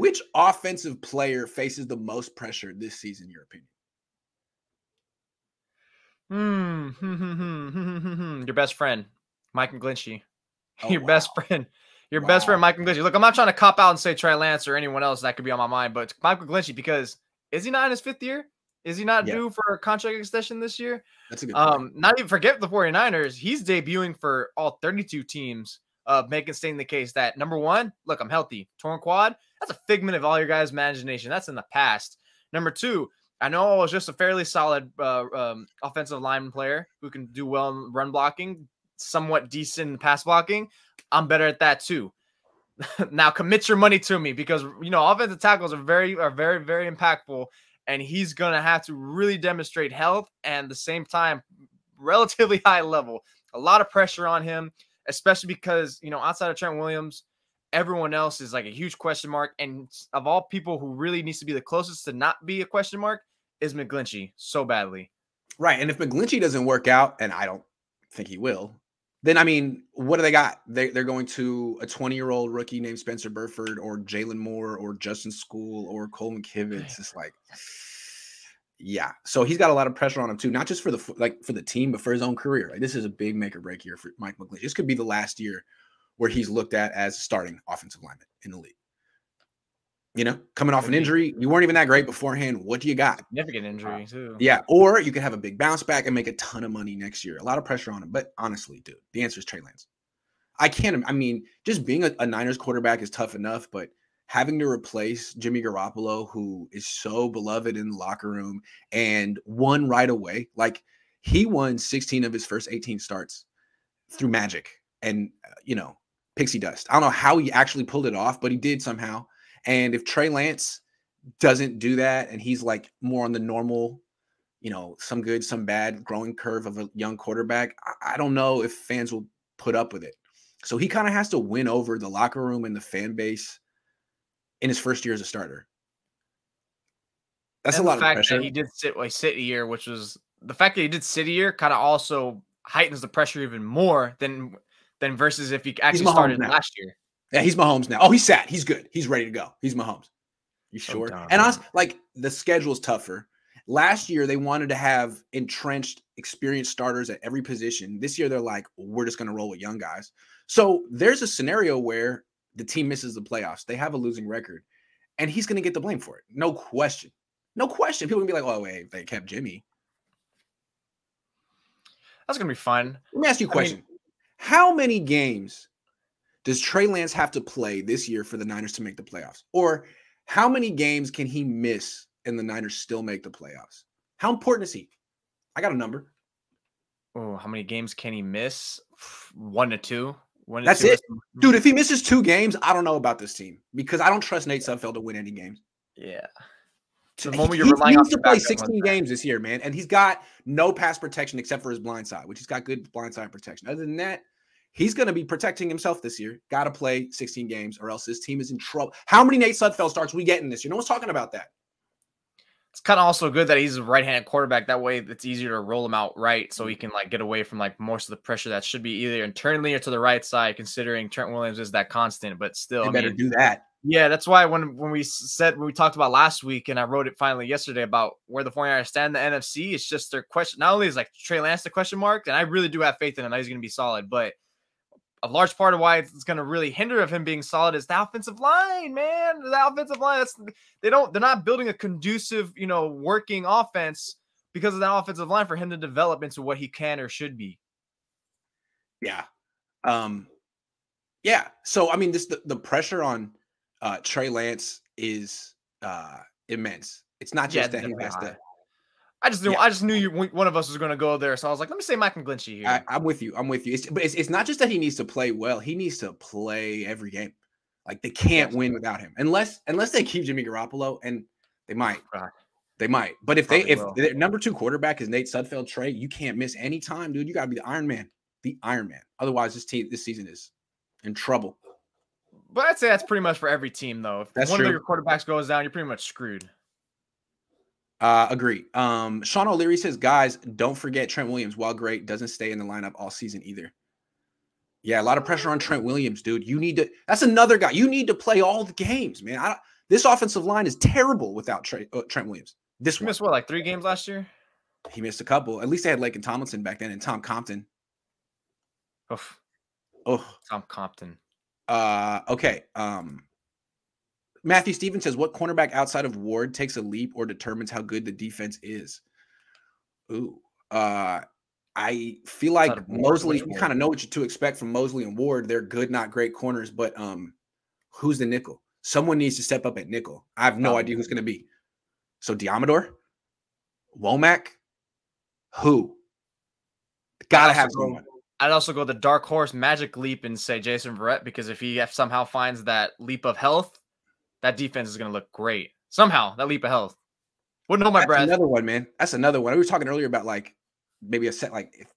which offensive player faces the most pressure this season, in your opinion? Your best friend, Mike McGlinchey. Oh, Your wow. best friend. Your best friend, Mike McGlinchey. Look, I'm not trying to cop out and say Trey Lance or anyone else that could be on my mind, but Mike McGlinchey, because is he not in his 5th year? Is he not due for a contract extension this year? That's a good point. Not even forget the 49ers. He's debuting for all 32 teams, stating the case that, number one, look, I'm healthy. Torn quad, that's a figment of all your guys' imagination. That's in the past. Number two, I know I was just a fairly solid offensive lineman player who can do well in run blocking, somewhat decent in pass blocking. I'm better at that too. Now commit your money to me, because offensive tackles are very, very impactful, and he's gonna have to really demonstrate health and at the same time relatively high level. A lot of pressure on him, especially because outside of Trent Williams, everyone else is like a huge question mark. And of all people who really needs to be the closest to not be a question mark is McGlinchey so badly. Right. And if McGlinchey doesn't work out, and I don't think he will, then, I mean, what do they got? They're going to a 20-year-old rookie named Spencer Burford or Jalen Moore or Justin School or Cole McKivitz. It's like, yeah. So he's got a lot of pressure on him too, not just for the team, but for his own career. Like, this is a big make or break year for Mike McGlinchey. This could be the last year where he's looked at as starting offensive lineman in the league. Coming off an injury, you weren't even that great beforehand. What do you got? Significant injury too. Yeah, or you could have a big bounce back and make a ton of money next year. A lot of pressure on him. But honestly, dude, the answer is Trey Lance. Just being a Niners quarterback is tough enough, but having to replace Jimmy Garoppolo, who is so beloved in the locker room and won right away. Like, he won 16 of his first 18 starts through magic and, pixie dust. I don't know how he actually pulled it off, but he did somehow. And if Trey Lance doesn't do that, and he's like more on the normal, some good, some bad growing curve of a young quarterback, I don't know if fans will put up with it. So he kind of has to win over the locker room and the fan base in his first year as a starter. That's a lot of pressure. He did sit a year, which was the fact that he did sit a year kind of also heightens the pressure even more than versus if he actually started last year. Yeah, he's Mahomes now. Oh, he sat. He's good. He's ready to go. He's Mahomes. You sure? And the schedule's tougher. Last year, they wanted to have entrenched, experienced starters at every position. This year, they're like, we're just going to roll with young guys. So there's a scenario where the team misses the playoffs. They have a losing record, and he's going to get the blame for it. No question. No question. People are going to be like, oh, wait, they kept Jimmy. That's going to be fun. Let me ask you a question. How many games does Trey Lance have to play this year for the Niners to make the playoffs? Or how many games can he miss and the Niners still make the playoffs? How important is he? I got a number. Oh, how many games can he miss? 1 to 2. That's it. Dude, if he misses 2 games, I don't know about this team, because I don't trust Nate Sudfeld to win any games. Yeah. He needs to play 16 games this year, man. And he's got no pass protection except for his blind side, which he's got good blind side protection. Other than that, he's going to be protecting himself this year. Got to play 16 games or else this team is in trouble. How many Nate Sudfeld starts we getting this year? No one's talking about that. It's kind of also good that he's a right-handed quarterback. That way it's easier to roll him out right, so he can get away from most of the pressure that should be either internally or to the right side, considering Trent Williams is that constant. But still, better do that. Yeah, that's why when we talked about last week, and I wrote it finally yesterday about where the 49ers stand in the NFC, it's just their question. Not only is Trey Lance the question mark, and I really do have faith in him that he's going to be solid, but a large part of why it's going to really hinder of him being solid is the offensive line, man. The offensive line, they're not building a conducive, working offense because of that offensive line for him to develop into what he can or should be. Yeah. Yeah. So, the pressure on Trey Lance is immense. It's not just that he has to. I just knew one of us was going to go there, so I was like, let me say Mike McGlinchey here. I'm with you. It's not just that he needs to play well. He needs to play every game. Like, they can't win without him, unless they keep Jimmy Garoppolo, and they might. They might. But if their number 2 quarterback is Nate Sudfeld, Trey, you can't miss any time, dude. You got to be the Iron Man. The Iron Man. Otherwise, this season is in trouble. But I'd say that's pretty much for every team, though. If one of your quarterbacks goes down, you're pretty much screwed. Agree. Sean O'Leary says, guys, don't forget Trent Williams. While great, doesn't stay in the lineup all season either. Yeah, a lot of pressure on Trent Williams, dude. That's another guy. You need to play all the games, man. This offensive line is terrible without Trent Williams. This He missed what, like 3 games last year? He missed a couple. At least they had Laken Tomlinson back then and Tom Compton. Oof. Oh, Tom Compton. Okay. Matthew Stevens says, what cornerback outside of Ward takes a leap or determines how good the defense is? Ooh. I feel like Mosley, you kind of know what to expect from Mosley and Ward. They're good, not great corners, but who's the nickel? Someone needs to step up at nickel. I have no idea who's going to be. So Diamador? Womack? Who? Gotta have someone. I'd also go the dark horse magic leap and say Jason Verrett, because if he somehow finds that leap of health, that defense is going to look great. Somehow, that leap of health. Wouldn't hold my breath. Another one, man. That's another one. We were talking earlier about like maybe a set like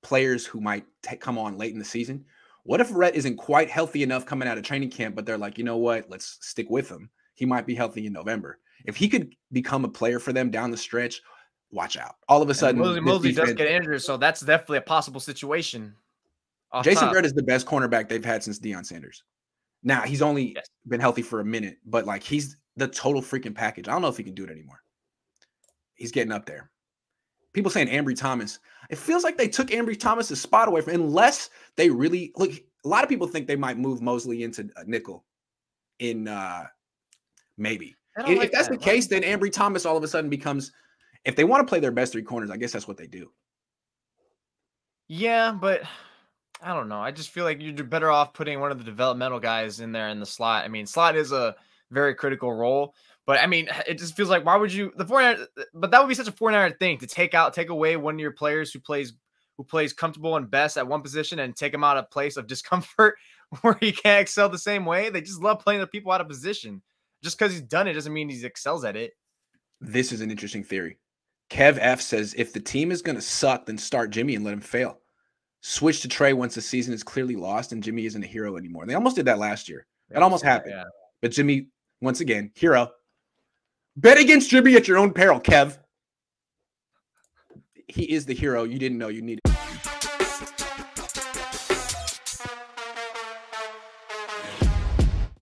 players who might come on late in the season. What if Verrett isn't quite healthy enough coming out of training camp, but they're like, you know what? Let's stick with him. He might be healthy in November. If he could become a player for them down the stretch, watch out. All of a sudden, Mosley does get injured, so that's definitely a possible situation. Jason Verrett is the best cornerback they've had since Deion Sanders. Now, he's only been healthy for a minute, but like he's the total freaking package. I don't know if he can do it anymore. He's getting up there. People saying Ambry Thomas. It feels like they took Ambry Thomas's spot away from him, unless they really look. A lot of people think they might move Mosley into a nickel in maybe. If that's the case, then Ambry Thomas all of a sudden becomes, if they want to play their best 3 corners, I guess that's what they do. Yeah, but I don't know. I just feel like you're better off putting one of the developmental guys in there in the slot. I mean, slot is a very critical role, but I mean, it just feels like, why would you, but that would be such a 49er thing to take away one of your players who plays comfortable and best at one position and take him out of place of discomfort where he can't excel the same way. They just love playing the people out of position. Just because he's done it doesn't mean he excels at it. This is an interesting theory. Kev F says, if the team is going to suck, then start Jimmy and let him fail. Switch to Trey once the season is clearly lost and Jimmy isn't a hero anymore. They almost did that last year. That almost happened. Yeah. But Jimmy, once again, hero. Bet against Jimmy at your own peril, Kev. He is the hero you didn't know you needed.